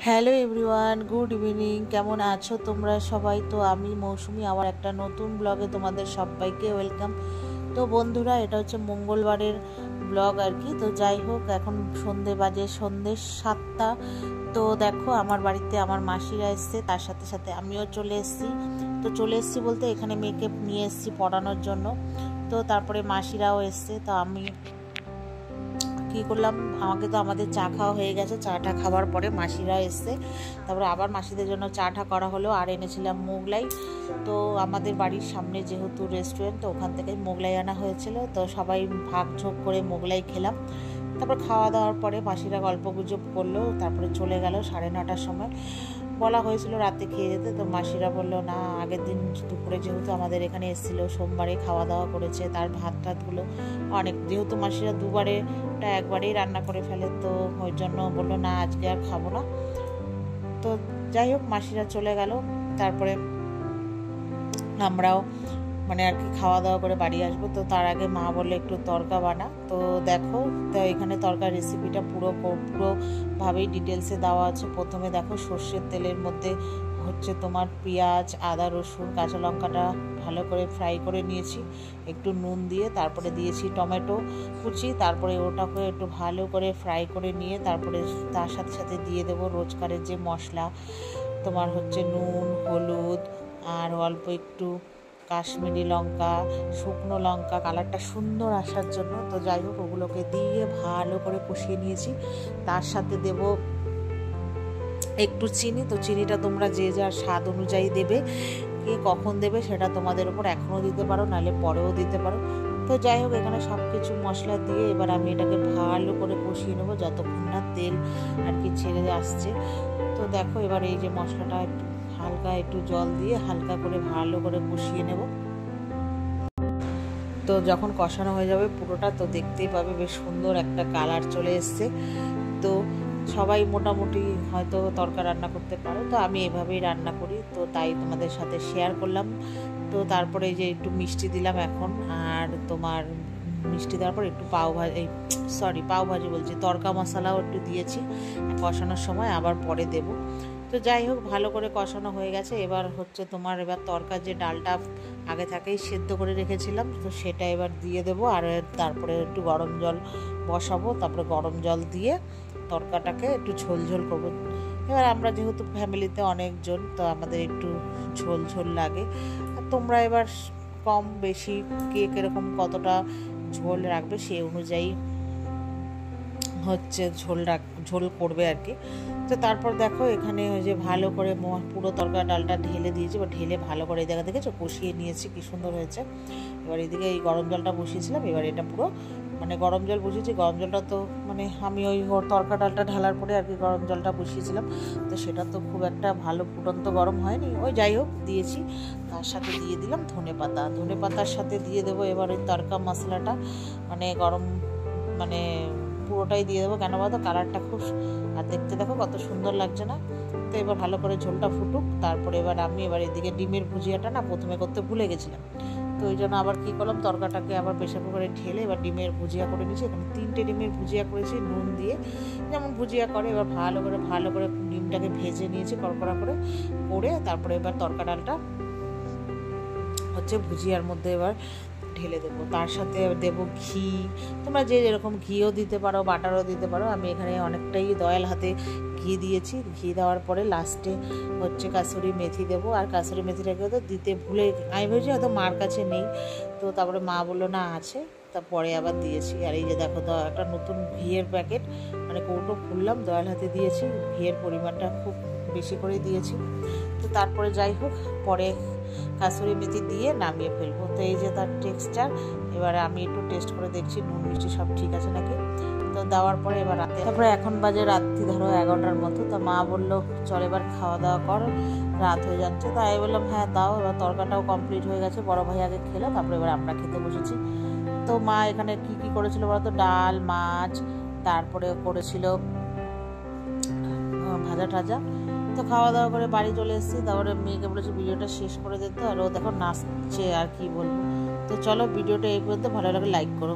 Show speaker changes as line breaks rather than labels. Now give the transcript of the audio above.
Hello everyone, good evening. কেমন আছো তোমরা সবাই? তো আমি মৌসুমি আবার একটা নতুন ব্লগে তোমাদের সবাইকে ওয়েলকাম। তো বন্ধুরা, এটা হচ্ছে মঙ্গলবারের ব্লগ আর কি। তো যাই হোক, এখন সন্ধে বাজে, সন্ধে 7টা। তো দেখো, আমার বাড়িতে আমার মাসিরা এসছে, তার সাথে সাথে আমিও চলে এসেছি। তো চলে এসেছি বলতে এখানে মেয়েকে নিয়ে এসেছি পড়ানোর জন্য। তো তারপরে মাসিরাও এসছে। তো আমি কী করলাম, আমাকে তো আমাদের চা খাওয়া হয়ে গেছে। চাটা খাওয়ার পরে মাসিরা এসছে, তারপরে আবার মাসিদের জন্য চাটা করা হলো। আর এনেছিলাম মোগলাই। তো আমাদের বাড়ির সামনে যেহেতু রেস্টুরেন্ট, তো ওখান থেকে মোগলাই আনা হয়েছিল। তো সবাই ভাগ ঝোঁক করে মোগলাই খেলাম। তারপর খাওয়া দাওয়ার পরে মাসিরা গল্পগুজব করলো, তারপরে চলে গেল 9:30টার সময়। বলা হয়েছিল রাতে খেয়ে যেতে, তো মাসিরা বললো না, আগের দিন দুপুরে যেহেতু আমাদের এখানে এসেছিলো, সোমবারে খাওয়া দাওয়া করেছে, তার ভাত টাতগুলো অনেক, যেহেতু মাসিরা দুবারেটা একবারেই রান্না করে ফেলে, তো ওই জন্য বললো না, আজকে আর খাবো না। তো যাই হোক, মাসিরা চলে গেল। তারপরে আমরাও আর কি খাওয়া দাওয়া করে বাড়ি আসবো। তো তার আগে মা বললে একটু তড়কা বানা। তো দেখো, তো এখানে তড়কার রেসিপিটা পুরোভাবেই ডিটেলসে দেওয়া আছে। প্রথমে দেখো, সর্ষের তেলের মধ্যে হচ্ছে তোমার পেঁয়াজ, আদা, রসুন, কাঁচা লঙ্কাটা ভালো করে ফ্রাই করে নিয়েছি একটু নুন দিয়ে। তারপরে দিয়েছি টমেটো কুচি। তারপরে ওটাকে একটু ভালো করে ফ্রাই করে নিয়ে তারপরে তার সাথে সাথে দিয়ে দেবো রোজকারের যে মশলা, তোমার হচ্ছে নুন, হলুদ, আর অল্প একটু কাশ্মীরি লঙ্কা, শুকনো লঙ্কা, কালারটা সুন্দর আসার জন্য। তো যাই হোক, ওগুলোকে দিয়ে ভালো করে কষিয়ে নিয়েছি। তার সাথে দেব একটু চিনি। তো চিনিটা তোমরা যে যার স্বাদ অনুযায়ী দেবে, কে কখন দেবে সেটা তোমাদের উপর, এখনও দিতে পারো, নাহলে পরেও দিতে পারো। তো যাই হোক, এখানে সব কিছু মশলা দিয়ে এবার আমি এটাকে ভালো করে কষিয়ে নেবো যতক্ষণ না তেল আর কি ছেড়ে আসছে। তো দেখো, এবার এই যে মশলাটা হালকা একটু জল দিয়ে হালকা করে ভালো করে কষিয়ে নেব। তো যখন কষানো হয়ে যাবে পুরোটা, তো দেখতেই পাবে বেশ সুন্দর একটা কালার চলে এসছে। তো সবাই মোটামুটি হয়তো তড়কা রান্না করতে পারো, তো আমি এভাবেই রান্না করি, তো তাই তোমাদের সাথে শেয়ার করলাম। তো তারপরে এই যে একটু মিষ্টি দিলাম এখন, আর তোমার মিষ্টি দেওয়ার পর একটু পাওভাজি বলছি, তড়কা মশলাও একটু দিয়েছি কষানোর সময়, আবার পরে দেব। তো যাই হোক, ভালো করে কষানো হয়ে গেছে। এবার হচ্ছে তোমার তড়কার যে ডালটা আগে থেকেই সেদ্ধ করে রেখেছিলাম, তো সেটা এবার দিয়ে দেবো। আর তারপরে একটু গরম জল বসাবো, তারপরে গরম জল দিয়ে তড়কাটাকে একটু ঝোল ঝোল করবো। এবার আমরা যেহেতু ফ্যামিলিতে অনেকজন, তো আমাদের একটু ঝোল ঝোল লাগে। আর তোমরা এবার কম বেশি কে কীরকম কতটা ঝোল রাখবে সেই অনুযায়ী হচ্ছে ঝোল করবে আর কি। তো তারপর দেখো, এখানে ওই যে ভালো করে পুরো তড়কা ডালটা ঢেলে দিয়েছি, বা ঢেলে ভালো করে দেখেছো কষিয়ে নিয়েছি, কি সুন্দর হয়েছে। এবার এদিকে এই গরম জলটা বসিয়েছিলাম, এবার এটা পুরো গরম জল বসিয়েছি। গরম জলটা তো আমি ওই তড়কা ডালটা ঢালার পরে আর কি গরম জলটা বসিয়েছিলাম, তো সেটা তো খুব একটা ভালো ফুটন্ত গরম হয়নি, ওই যাই হোক দিয়েছি। তার সাথে দিয়ে দিলাম ধনে পাতার সাথে দিয়ে দেবো এবার ওই তড়কা মশলাটা, গরম পুরোটাই দিয়ে দেবো। কেন বলতো, কালারটা খুব, আর দেখতে দেখো কত সুন্দর লাগছে না। তো এবার ভালো করে ঝোলটা ফুটুক। তারপরে আমি এদিকে ডিমের ভুজিয়াটা না প্রথমে করতে ভুলে গেছিলাম, তো ওই জন্য আবার কী করলাম, তড়কাটাকে আবার প্রেসার কুকারে ঢেলে এবার ডিমের ভুজিয়া করে নিয়েছি। এখানে 3টে ডিমের ভুজিয়া করেছি নুন দিয়ে, যেমন ভুজিয়া করে। এবার ভালো করে ডিমটাকে ভেজে নিয়েছি কড়কড়া করে তারপরে এবার তড়কা ডালটা হচ্ছে ভুজিয়ার মধ্যে এবার ঢেলে দেবো। তার সাথে দেবো ঘি, তোমরা যে যেরকম ঘিও দিতে পারো, বাটারও দিতে পারো। আমি এখানে অনেকটাই দয়াল হাতে ঘি দিয়েছি। ঘি দেওয়ার পরে লাস্টে হচ্ছে কাসুরি মেথি দেবো। আর কাসুরি মেথিটাকে তো দিতে ভুলে, আমি ভেবেছি হয়তো মার কাছে নেই, তো তারপরে মা বললো না আছে, তারপরে আবার দিয়েছি। আর এই যে দেখো, একটা নতুন ঘিয়ের প্যাকেট কৌটো খুললাম, দয়াল হাতে দিয়েছি। ঘিয়ের পরিমাণটা খুব বেশি করে দিয়েছি। তো তারপরে যাই হোক, পরে কাসুরি মেথি দিয়ে নামিয়ে ফেলবো। তো এই যে তার টেক্সচার। এবারে আমি একটু টেস্ট করে দেখছি নুন মিষ্টি সব ঠিক আছে নাকি। তো দেওয়ার পরে এবার তারপরে এখন বাজে রাত্রি ধরো 11টার মতো। তো মা বললো চল এবার খাওয়া দাওয়া কর, রাত হয়ে যাচ্ছে। তাই আমি বললাম হ্যাঁ দাও। এবার তড়কাটাও কমপ্লিট হয়ে গেছে, বড় ভাই আগে খেলো, তারপরে এবার আমরা খেতে বসেছি। তো মা এখানে কি করেছিল বলতো, ডাল, মাছ, তারপরে করেছিল ভাজা টাজা। তো খাওয়া দাওয়া করে বাড়ি চলে এসেছি। তারপরে মেয়েকে বলেছি ভিডিওটা শেষ করে দিতে, আর ও দেখো নাচছে, আর কি বলবো। তো চলো, ভিডিওটা এই পর্যন্ত, ভালো লাগে লাইক করো।